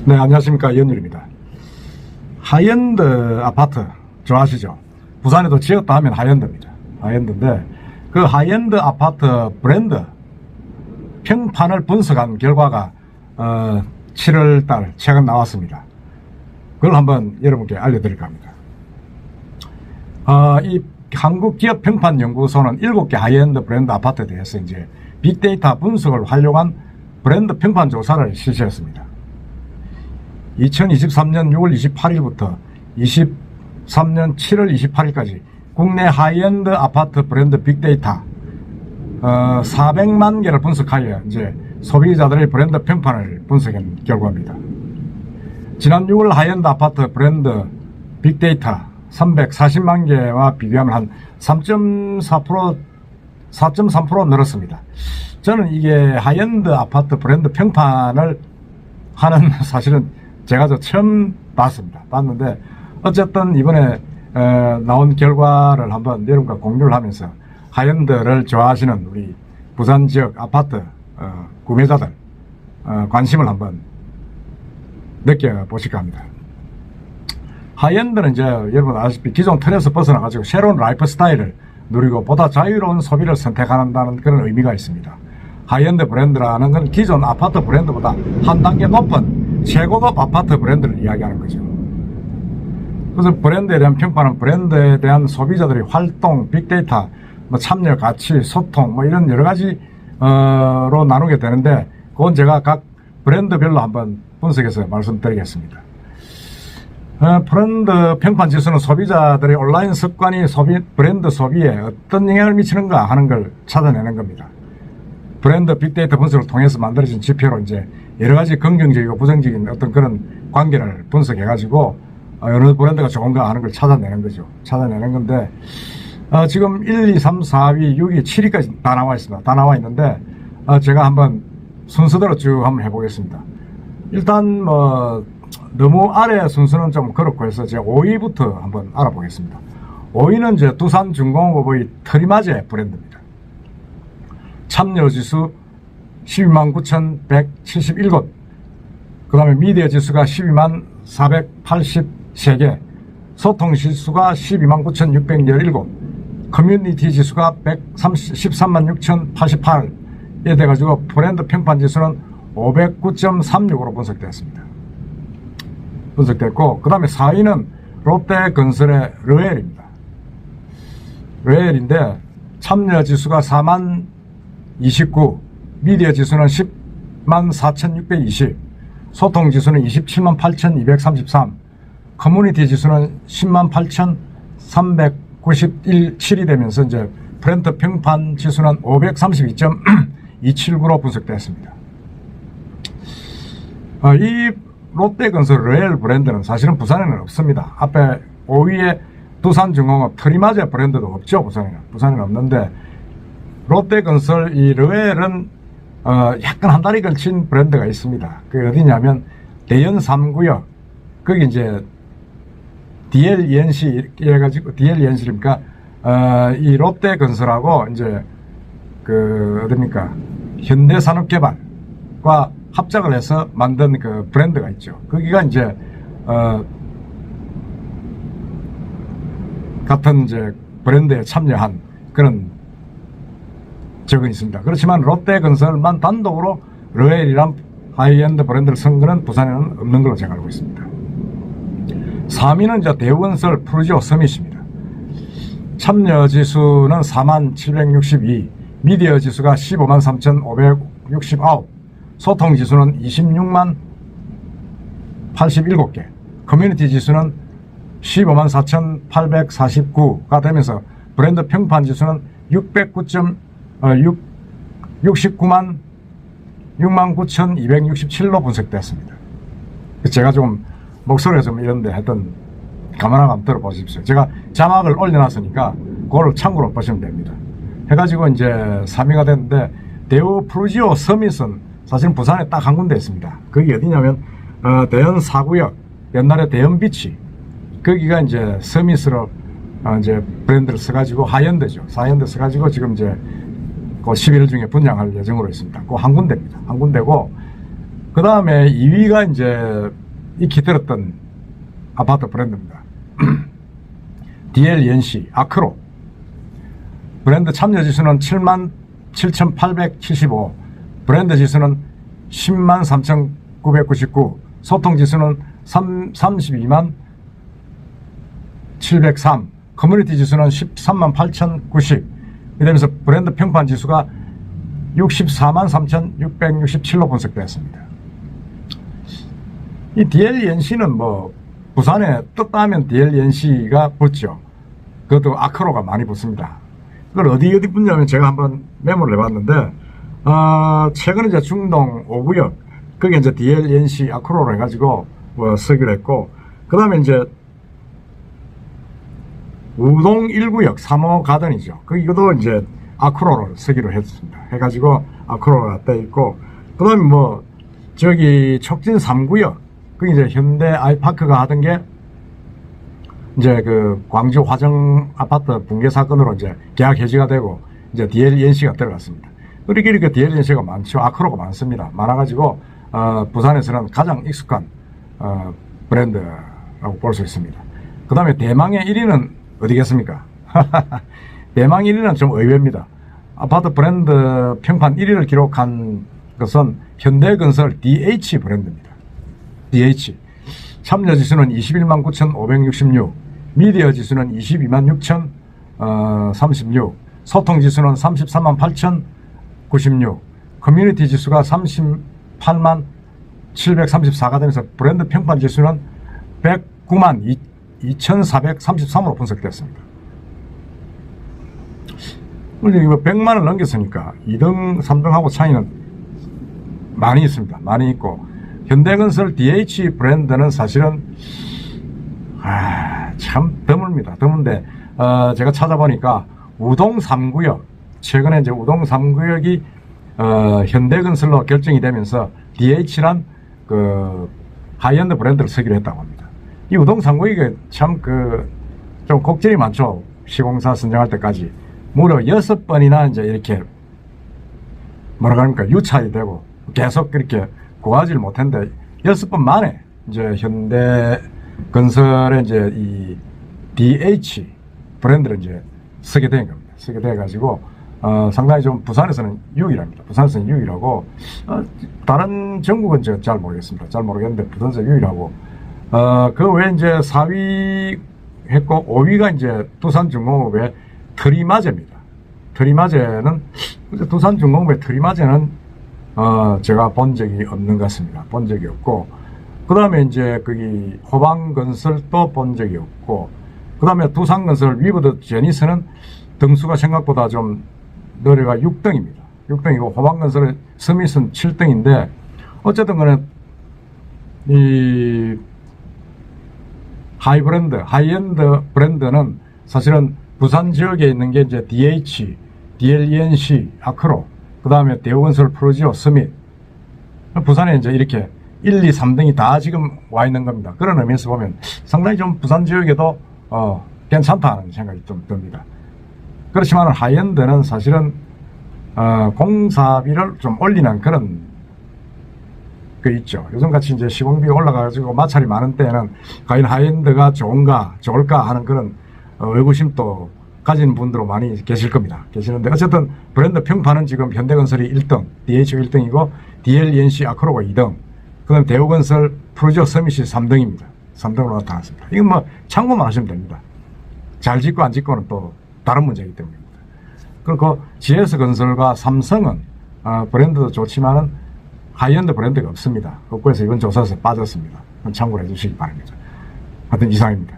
네, 안녕하십니까. 이현율입니다. 하이엔드 아파트 좋아하시죠? 부산에도 지었다 하면 하이엔드입니다. 하이엔드인데 그 하이엔드 아파트 브랜드 평판을 분석한 결과가 7월달 최근 나왔습니다. 그걸 한번 여러분께 알려드릴까 합니다. 이 한국기업평판연구소는 7개 하이엔드 브랜드 아파트에 대해서 이제 빅데이터 분석을 활용한 브랜드 평판 조사를 실시했습니다. 2023년 6월 28일부터 23년 7월 28일까지 국내 하이엔드 아파트 브랜드 빅데이터 400만 개를 분석하여 이제 소비자들의 브랜드 평판을 분석한 결과입니다. 지난 6월 하이엔드 아파트 브랜드 빅데이터 340만 개와 비교하면 한 4.3% 늘었습니다. 저는 이게 하이엔드 아파트 브랜드 평판을 하는 사실은 제가 처음 봤는데 어쨌든 이번에 나온 결과를 한번 여러분과 공유를 하면서 하이엔드를 좋아하시는 우리 부산 지역 아파트 구매자들 관심을 한번 느껴보실까 합니다. 하이엔드는 이제 여러분 아시다시피 기존 틀에서 벗어나가지고 새로운 라이프 스타일을 누리고 보다 자유로운 소비를 선택한다는 그런 의미가 있습니다. 하이엔드 브랜드라는 건 기존 아파트 브랜드보다 한 단계 높은 최고급 아파트 브랜드를 이야기하는 거죠. 그래서 브랜드에 대한 평판은 브랜드에 대한 소비자들의 활동, 빅데이터, 참여, 가치, 소통 이런 여러 가지로 나누게 되는데 그건 제가 각 브랜드별로 한번 분석해서 말씀드리겠습니다. 브랜드 평판 지수는 소비자들의 온라인 습관이 브랜드 소비에 어떤 영향을 미치는가 하는 걸 찾아내는 겁니다. 브랜드 빅데이터 분석을 통해서 만들어진 지표로 이제 여러 가지 긍정적이고 부정적인 어떤 그런 관계를 분석해가지고 어느 브랜드가 좋은가 하는 걸 찾아내는 거죠. 찾아내는 건데 지금 1, 2, 3, 4위, 6위, 7위까지 다 나와 있습니다. 다 나와 있는데 제가 한번 순서대로 쭉 한번 해보겠습니다. 일단 너무 아래 순서는 좀 그렇고 해서 제가 5위부터 한번 알아보겠습니다. 5위는 이제 두산중공업의 트리마제 브랜드입니다. 참여지수 12만 9,171곳, 그 다음에 미디어 지수가 12만 483개, 소통지수가 12만 9,617곳, 커뮤니티 지수가 13만 6,088에 돼가지고 브랜드 평판 지수는 509.36으로 분석됐고, 그 다음에 4위는 롯데건설의 르웰입니다. 르웰인데 참여 지수가 4만 29, 미디어 지수는 10만 4,620, 소통 지수는 27만 8,233, 커뮤니티 지수는 10만 8,397이 되면서 이제 브랜드 평판 지수는 532.279로 분석됐습니다. 이 롯데건설 르웰 브랜드는 사실은 부산에는 없습니다. 앞에 5위에 두산중공업 트리마제 브랜드도 없죠. 부산에는 없는데 롯데건설 이 르웰은 약간 한 달이 걸친 브랜드가 있습니다. 그게 어디냐면 대연 3구역 거기 이제 DLENC 해가지고 DLENC니까 이 롯데건설하고 이제 어딥니까 현대산업개발과 합작을 해서 만든 그 브랜드가 있죠. 거기가 이제 같은 이제 브랜드에 참여한 그런 적은 있습니다. 그렇지만 롯데건설만 단독으로 르웰이란 하이엔드 브랜드를 쓴 거는 부산에는 없는 걸로 제가 알고 있습니다. 3위는 이제 대우건설 프루지오 서밋입니다. 참여 지수는 4만 762, 미디어 지수가 15만 3,569, 소통 지수는 26만 87개, 커뮤니티 지수는 15만 4,849가 되면서 브랜드 평판 지수는 69만 69,267로 분석됐습니다. 제가 좀 목소리가 좀 이런데 하여튼 가만하게 한번 들어보십시오. 제가 자막을 올려놨으니까 그거를 참고로 보시면 됩니다. 해가지고 이제 3위가 됐는데 대우 프루지오 서밋은 사실은 부산에 딱 한 군데 있습니다. 거기 어디냐면 대연 4구역 옛날에 대연비치 거기가 이제 서밋으로 이제 브랜드를 써가지고 하이엔드죠. 하이엔드 써가지고 지금 이제 그 11월 중에 분양할 예정으로 있습니다. 그 한 군데입니다. 한 군데고 그 다음에 2위가 이제 익히 들었던 아파트 브랜드입니다. DLNC, 아크로. 브랜드 참여 지수는 77,875, 브랜드 지수는 103,999, 소통 지수는 328,703, 커뮤니티 지수는 138,090, 이러면서 브랜드 평판 지수가 643,667로 분석되었습니다. 이 DLNC는 뭐 부산에 떴다 하면 DLNC가 붙죠. 그것도 아크로가 많이 붙습니다. 그걸 어디 붙냐면 제가 한번 메모를 해봤는데, 최근에 이제 중동 5구역, 그게 이제 DLNC 아크로로 해가지고 뭐 쓰기로 했고, 그 다음에 이제 우동 1구역 3호 가든이죠. 이것도 이제 아크로로 쓰기로 했습니다. 해가지고 아크로가 떠 있고, 그 다음에 뭐 저기 촉진 3구역, 그 이제 현대 아이파크가 하던 게 이제 그 광주 화정 아파트 붕괴 사건으로 이제 계약 해지가 되고 이제 DLNC가 들어갔습니다. 이렇게 DLNC가 많죠. 아크로가 많습니다. 많아가지고 부산에서는 가장 익숙한 브랜드라고 볼 수 있습니다. 그 다음에 대망의 1위는 어디겠습니까? 대망 1위는 좀 의외입니다. 아파트 브랜드 평판 1위를 기록한 것은 현대건설 DH 브랜드입니다. DH. 참여 지수는 21만 9,566, 미디어 지수는 22만 6,036, 소통 지수는 33만 8,096, 커뮤니티 지수가 38만 734가 되면서 브랜드 평판 지수는 109만 2,433으로 분석됐습니다. 이거 100만을 넘겼으니까 2등, 3등하고 차이는 많이 있습니다. 많이 있고, 현대건설 DH 브랜드는 사실은 참 드뭅니다. 드문데 제가 찾아보니까 우동 3구역, 최근에 이제 우동 3구역이 현대건설로 결정이 되면서 DH란 그 하이엔드 브랜드를 쓰기로 했다고 합니다. 이 우동 3구역이 참 좀 곡절이 많죠. 시공사 선정할 때까지 무려 6번이나 이제 이렇게 뭐라고 합니까, 유찰이 되고 계속 그렇게 구하지를 못했는데 6번 만에 이제 현대건설의 이제 이 DH 브랜드를 이제 쓰게 된 겁니다. 쓰게 돼 가지고 상당히 좀 부산에서는 유일합니다. 부산에서는 유일하고 다른 전국은 제가 잘 모르겠습니다. 잘 모르겠는데 부산에서 유일하고 그 외에 이제 4위 했고 5위가 이제 두산중공업의 트리마제입니다. 트리마제는 두산중공업의 트리마제는 제가 본 적이 없는 것 같습니다. 본 적이 없고, 그 다음에 이제 거기 호방건설도 본 적이 없고, 그 다음에 두산건설 위버드 제니스는 등수가 생각보다 좀 노래가 6등입니다. 6등이고, 호방건설의 스미스는 7등인데, 어쨌든 간에 이 하이엔드 브랜드는 사실은 부산 지역에 있는 게 이제 DH, DLNC, 아크로, 그 다음에 대우건설, 프로지오, 스밋. 부산에 이제 이렇게 1, 2, 3등이 다 지금 와 있는 겁니다. 그런 의미에서 보면 상당히 좀 부산 지역에도 괜찮다는 생각이 좀 듭니다. 그렇지만 하이엔드는 사실은 공사비를 좀 올리는 그런 그 있죠. 요즘같이 이제 시공비가 올라가가지고 마찰이 많은 때에는 과연 하이엔드가 좋을까 하는 그런 의구심도 가진 분들도 많이 계실 겁니다. 계시는데 어쨌든 브랜드 평판은 지금 현대건설이 1등, DH 1등이고 DLNC 아크로가 2등, 그 다음에 대우건설, 프로지오, 서밋이 3등입니다. 3등으로 나타났습니다. 이건 뭐 참고만 하시면 됩니다. 잘 짓고 안 짓고는 또 다른 문제이기 때문입니다. 그리고 GS건설과 삼성은 브랜드도 좋지만은 하이엔드 브랜드가 없습니다. 그래서 이번 조사에서 빠졌습니다. 참고를 해주시기 바랍니다. 하여튼 이상입니다.